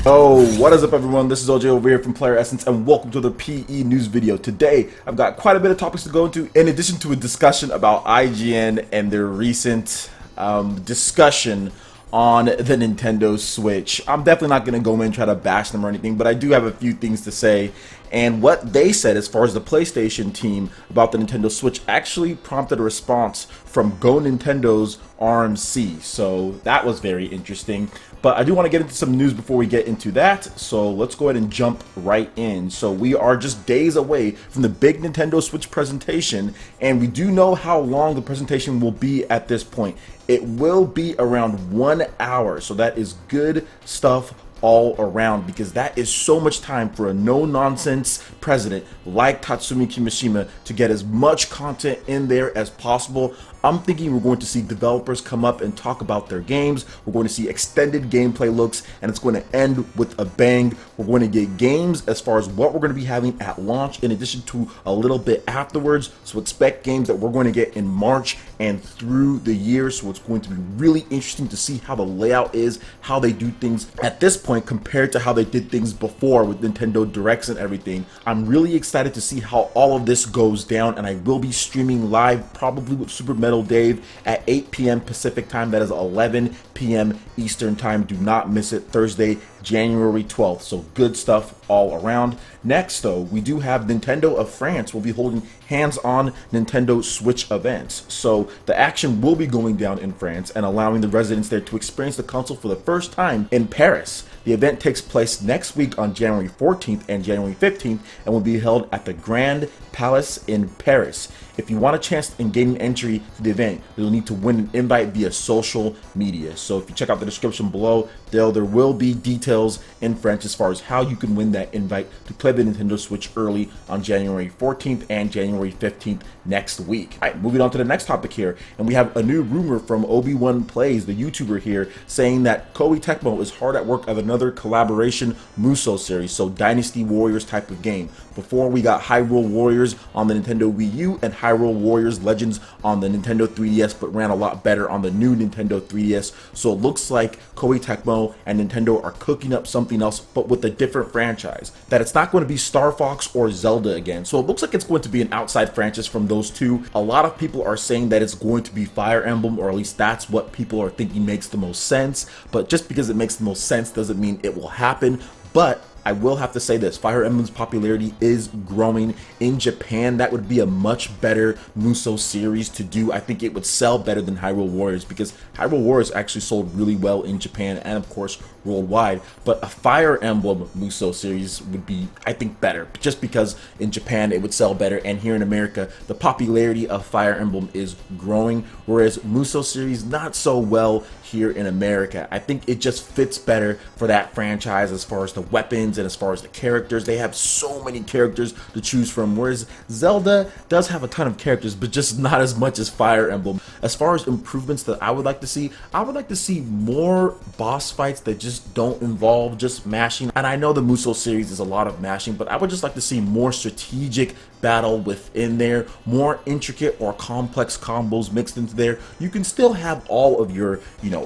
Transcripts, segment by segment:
Oh, what is up everyone? This is OJ over here from PlayerEssence and welcome to the PE News video. Today, I've got quite a bit of topics to go into in addition to a discussion about IGN and their recent discussion on the Nintendo Switch. I'm definitely not going to go in and try to bash them or anything, but I do have a few things to say. And what they said as far as the PlayStation team about the Nintendo Switch actually prompted a response from GoNintendo's RMC. So that was very interesting. But I do want to get into some news before we get into that. So let's go ahead and jump right in. So we are just days away from the big Nintendo Switch presentation. And we do know how long the presentation will be at this point. It will be around 1 hour. So that is good stuff all around, because that is so much time for a no-nonsense president like Tatsumi Kimishima to get as much content in there as possible. I'm thinking we're going to see developers come up and talk about their games. We're going to see extended gameplay looks, and it's going to end with a bang. We're going to get games as far as what we're going to be having at launch in addition to a little bit afterwards. So expect games that we're going to get in March and through the year. So it's going to be really interesting to see how the layout is, how they do things at this point compared to how they did things before with Nintendo Directs and everything. I'm really excited to see how all of this goes down, and I will be streaming live probably with Super Metal Dave at 8 p.m. Pacific time. That is 11 p.m. Eastern time. Do not miss it. Thursday, January 12th. So good stuff all around. Next, though, we do have Nintendo of France will be holding hands-on Nintendo Switch events. So the action will be going down in France and allowing the residents there to experience the console for the first time in Paris. The event takes place next week on January 14th and January 15th and will be held at the Grand Palace in Paris. If you want a chance in gaining entry to the event, you'll need to win an invite via social media. So if you check out the description below, there will be details in French as far as how you can win that invite to play the Nintendo Switch early on January 14th and January 15th next week. All right, moving on to the next topic here, and we have a new rumor from Obi-Wan Plays, the YouTuber here, saying that Koei Tecmo is hard at work on another collaboration Musou series, so Dynasty Warriors type of game. Before, we got Hyrule Warriors on the Nintendo Wii U and Hyrule Warriors Legends on the Nintendo 3DS, but ran a lot better on the new Nintendo 3DS. So it looks like Koei Tecmo and Nintendo are cooking up something else, but with a different franchise. That it's not going to be Star Fox or Zelda again. So it looks like it's going to be an outside franchise from those two. A lot of people are saying that it's going to be Fire Emblem, or at least that's what people are thinking makes the most sense. But just because it makes the most sense doesn't mean it will happen. But I will have to say this, Fire Emblem's popularity is growing in Japan. That would be a much better Musou series to do. I think it would sell better than Hyrule Warriors, because Hyrule Warriors actually sold really well in Japan and of course worldwide. But a Fire Emblem Musou series would be, I think, better, just because in Japan it would sell better, and here in America the popularity of Fire Emblem is growing, whereas Musou series not so well here in America. I think it just fits better for that franchise as far as the weapons and as far as the characters. They have so many characters to choose from, whereas Zelda does have a ton of characters, but just not as much as Fire Emblem. As far as improvements that I would like to see more boss fights that just don't involve just mashing. And I know the Musou series is a lot of mashing, but I would just like to see more strategic battle within there, more intricate or complex combos mixed into there. You can still have all of your,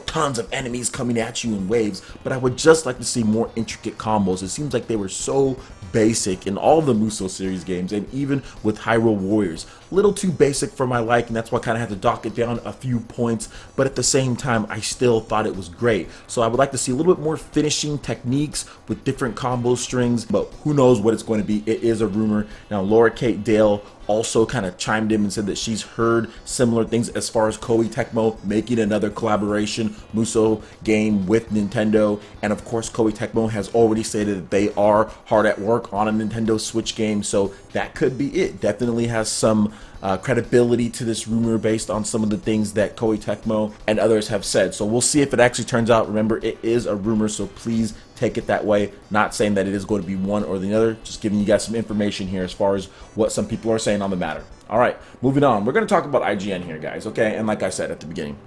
tons of enemies coming at you in waves, but I would just like to see more intricate combos. It seems like they were so basic in all of the Musou series games, and even with Hyrule Warriors, a little too basic for my liking. That's why I kind of had to dock it down a few points, but at the same time I still thought it was great. So I would like to see a little bit more finishing techniques with different combo strings, but who knows what it's going to be. It is a rumor. Now Laura Kate Dale also kind of chimed in and said that she's heard similar things as far as Koei Tecmo making another collaboration Musou game with Nintendo, and of course Koei Tecmo has already stated that they are hard at work on a Nintendo Switch game, so that could be it. Definitely has some credibility to this rumor based on some of the things that Koei Tecmo and others have said. So we'll see if it actually turns out. Remember, it is a rumor, so please take it that way. Not saying that it is going to be one or the other, just giving you guys some information here as far as what some people are saying on the matter. All right, moving on. We're going to talk about IGN here, guys, okay? And like I said at the beginning,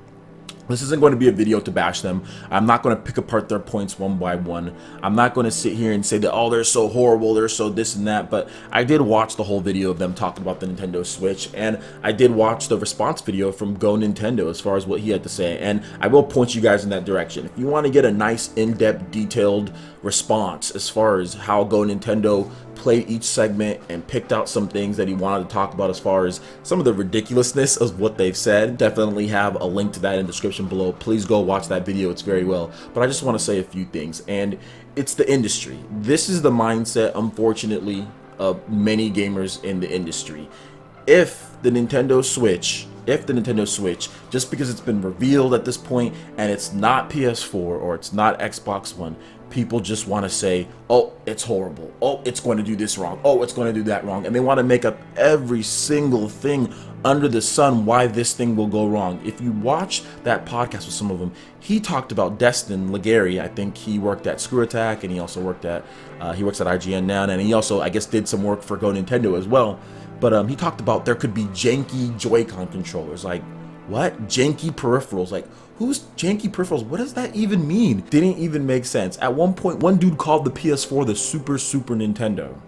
This isn't going to be a video to bash them. I'm not going to pick apart their points one by one. I'm not going to sit here and say that, oh, they're so horrible, they're so this and that. But I did watch the whole video of them talking about the Nintendo Switch, and I did watch the response video from GoNintendo as far as what he had to say. And I will point you guys in that direction. If you want to get a nice, in-depth, detailed response as far as how GoNintendo played each segment and picked out some things that he wanted to talk about as far as some of the ridiculousness of what they've said, definitely have a link to that in the description below. Please go watch that video, it's very well. But I just want to say a few things, and it's the industry. This is the mindset, unfortunately, of many gamers in the industry. If the Nintendo Switch, just because it's been revealed at this point and it's not PS4 or it's not Xbox One, people just want to say, oh, it's horrible, oh, it's going to do this wrong, oh, it's going to do that wrong, and they want to make up every single thing under the sun why this thing will go wrong. If you watch that podcast with some of them, he talked about Destin Legary. I think he worked at Screw Attack, and he also worked at he works at IGN now, and he also, I guess, did some work for GoNintendo as well. But he talked about there could be janky Joy-Con controllers. Like, what? Janky peripherals? Like, who's janky peripherals? What does that even mean? Didn't even make sense. At one point, one dude called the PS4 the Super Nintendo.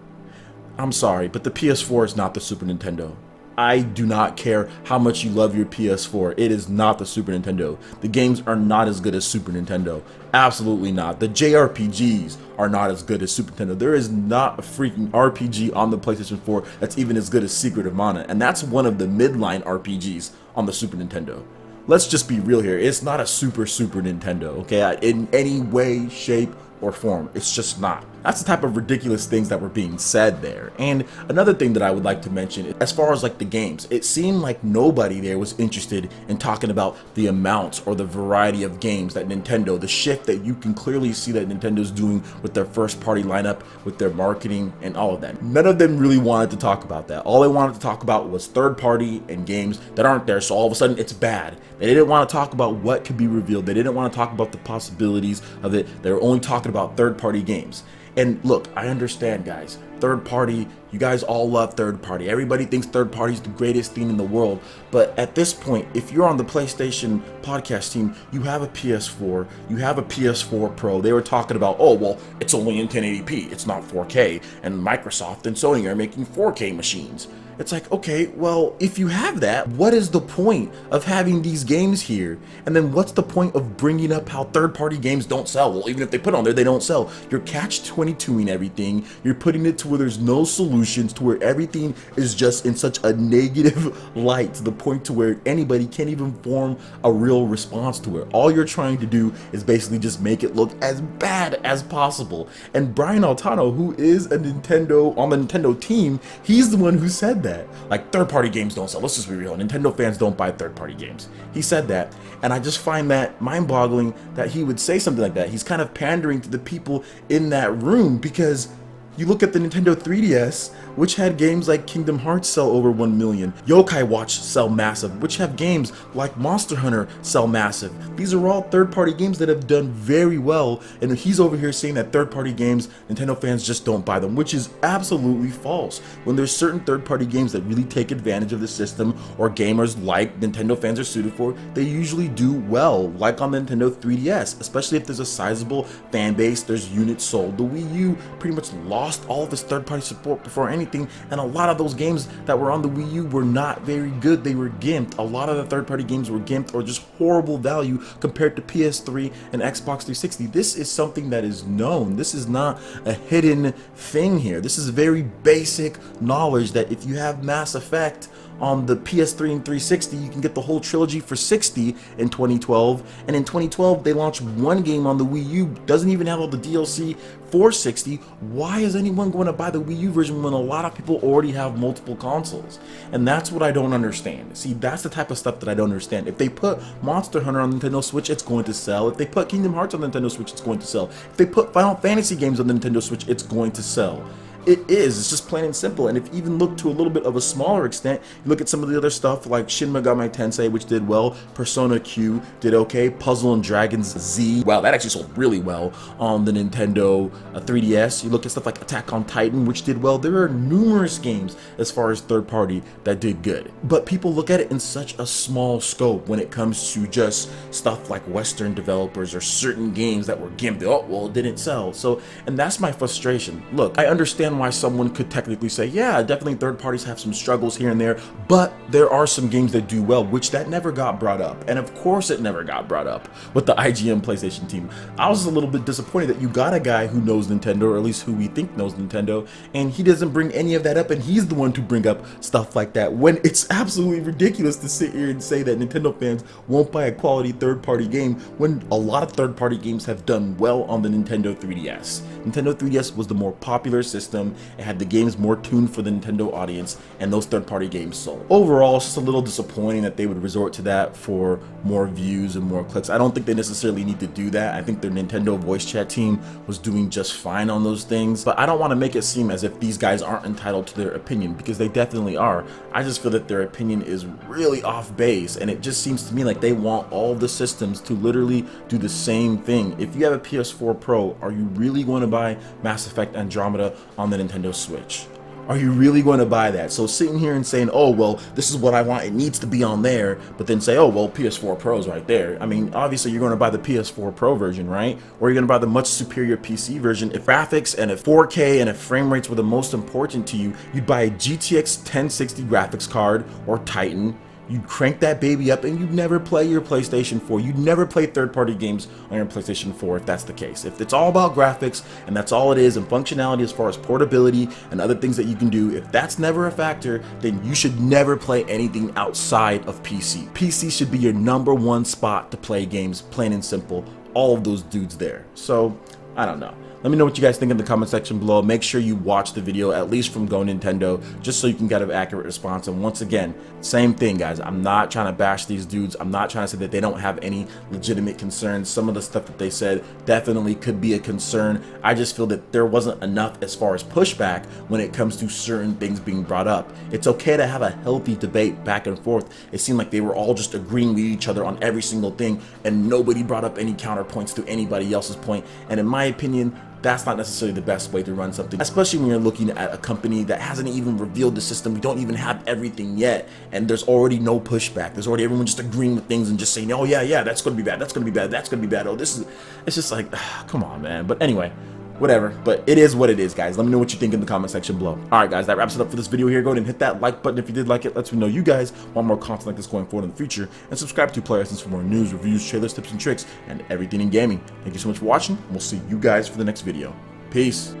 I'm sorry, but the PS4 is not the Super Nintendo. I do not care how much you love your PS4. It is not the Super Nintendo. The games are not as good as Super Nintendo. Absolutely not. The JRPGs are not as good as Super Nintendo. There is not a freaking RPG on the PlayStation 4 that's even as good as Secret of Mana. And that's one of the midline RPGs on the Super Nintendo. Let's just be real here. It's not a Super Nintendo, okay? In any way, shape, or form. It's just not. That's the type of ridiculous things that were being said there. And another thing that I would like to mention, as far as like the games, it seemed like nobody there was interested in talking about the amounts or the variety of games that Nintendo, the shift that you can clearly see that Nintendo's doing with their first party lineup, with their marketing and all of that. None of them really wanted to talk about that. All they wanted to talk about was third party and games that aren't there, so all of a sudden it's bad. They didn't want to talk about what could be revealed. They didn't want to talk about the possibilities of it. They were only talking about third party games. And look, I understand, guys, third party, you guys all love third party. Everybody thinks third party is the greatest thing in the world. But at this point, if you're on the PlayStation podcast team, you have a PS4, you have a PS4 Pro. They were talking about, oh, well, it's only in 1080p, it's not 4K. And Microsoft and Sony are making 4K machines. It's like, okay, well, if you have that, what is the point of having these games here? And then what's the point of bringing up how third-party games don't sell? Well, even if they put on there, they don't sell. You're catch-22ing everything. You're putting it to where there's no solutions, to where everything is just in such a negative light, to the point to where anybody can't even form a real response to it. All you're trying to do is basically just make it look as bad as possible. And Brian Altano, who is a Nintendo, on the Nintendo team, he's the one who said that. Like, third-party games don't sell. Let's just be real. Nintendo fans don't buy third-party games. He said that, and I just find that mind-boggling that he would say something like that. He's kind of pandering to the people in that room, because you look at the Nintendo 3DS, which had games like Kingdom Hearts sell over 1 million, Yokai Watch sell massive, which have games like Monster Hunter sell massive. These are all third-party games that have done very well, and he's over here saying that third-party games, Nintendo fans just don't buy them, which is absolutely false. When there's certain third-party games that really take advantage of the system, or gamers like Nintendo fans are suited for, they usually do well, like on the Nintendo 3DS, especially if there's a sizable fan base, there's units sold. The Wii U pretty much lost all of its third-party support before anything, and a lot of those games that were on the Wii U were not very good. They were gimped. A lot of the third-party games were gimped or just horrible value compared to PS3 and Xbox 360. This is something that is known. This is not a hidden thing here. This is very basic knowledge that if you have Mass Effect on the PS3 and 360, you can get the whole trilogy for $60 in 2012, and in 2012 they launched one game on the Wii U, doesn't even have all the DLC, for $60. Why is anyone going to buy the Wii U version when a lot of people already have multiple consoles? And that's what I don't understand. See, that's the type of stuff that I don't understand. If they put Monster Hunter on Nintendo Switch, it's going to sell. If they put Kingdom Hearts on Nintendo Switch, it's going to sell. If they put Final Fantasy games on the Nintendo Switch, it's going to sell. It is. It's just plain and simple. And if you even look to a little bit of a smaller extent, you look at some of the other stuff like Shin Megami Tensei, which did well. Persona Q did okay. Puzzle and Dragons Z, wow, that actually sold really well on the Nintendo 3DS. You look at stuff like Attack on Titan, which did well. There are numerous games as far as third party that did good. But people look at it in such a small scope when it comes to just stuff like Western developers or certain games that were gimped. Oh, well, it didn't sell. So, and that's my frustration. Look, I understand why someone could technically say, yeah, definitely third parties have some struggles here and there, but there are some games that do well, which that never got brought up. And of course it never got brought up with the IGN PlayStation team. I was a little bit disappointed that you got a guy who knows Nintendo, or at least who we think knows Nintendo, and he doesn't bring any of that up, and he's the one to bring up stuff like that, when it's absolutely ridiculous to sit here and say that Nintendo fans won't buy a quality third-party game when a lot of third-party games have done well on the Nintendo 3DS. Nintendo 3DS was the more popular system. It had the games more tuned for the Nintendo audience, and those third-party games sold. Overall, it's just a little disappointing that they would resort to that for more views and more clicks. I don't think they necessarily need to do that. I think their Nintendo voice chat team was doing just fine on those things, but I don't want to make it seem as if these guys aren't entitled to their opinion, because they definitely are. I just feel that their opinion is really off base, and it just seems to me like they want all the systems to literally do the same thing. If you have a PS4 Pro, are you really going to buy Mass Effect Andromeda on the Nintendo Switch? Are you really going to buy that? So sitting here and saying, oh, well, this is what I want, it needs to be on there, but then say, oh, well, PS4 Pro's right there. I mean, obviously you're going to buy the PS4 Pro version, right? Or you're going to buy the much superior PC version. If graphics and if 4K and if frame rates were the most important to you, you'd buy a GTX 1060 graphics card or Titan. You'd crank that baby up and you'd never play your PlayStation 4. You'd never play third-party games on your PlayStation 4 if that's the case. If it's all about graphics and that's all it is, and functionality as far as portability and other things that you can do, if that's never a factor, then you should never play anything outside of PC. PC should be your #1 spot to play games, plain and simple. All of those dudes there. So, I don't know. Let me know what you guys think in the comment section below. Make sure you watch the video, at least from GoNintendo, just so you can get an accurate response. And once again, same thing, guys. I'm not trying to bash these dudes. I'm not trying to say that they don't have any legitimate concerns. Some of the stuff that they said definitely could be a concern. I just feel that there wasn't enough as far as pushback when it comes to certain things being brought up. It's okay to have a healthy debate back and forth. It seemed like they were all just agreeing with each other on every single thing, and nobody brought up any counterpoints to anybody else's point. And in my opinion, that's not necessarily the best way to run something, especially when you're looking at a company that hasn't even revealed the system. We don't even have everything yet, and there's already no pushback. There's already everyone just agreeing with things and just saying, oh yeah, that's gonna be bad, that's gonna be bad, that's gonna be bad. Oh, this is, it's just like, come on, man. But anyway, whatever. But it is what it is, guys. Let me know what you think in the comment section below. Alright, guys, that wraps it up for this video here. Go ahead and hit that like button if you did like it. Lets me know you guys want more content like this going forward in the future. And subscribe to PlayerEssence for more news, reviews, trailers, tips, and tricks, and everything in gaming. Thank you so much for watching, and we'll see you guys for the next video. Peace.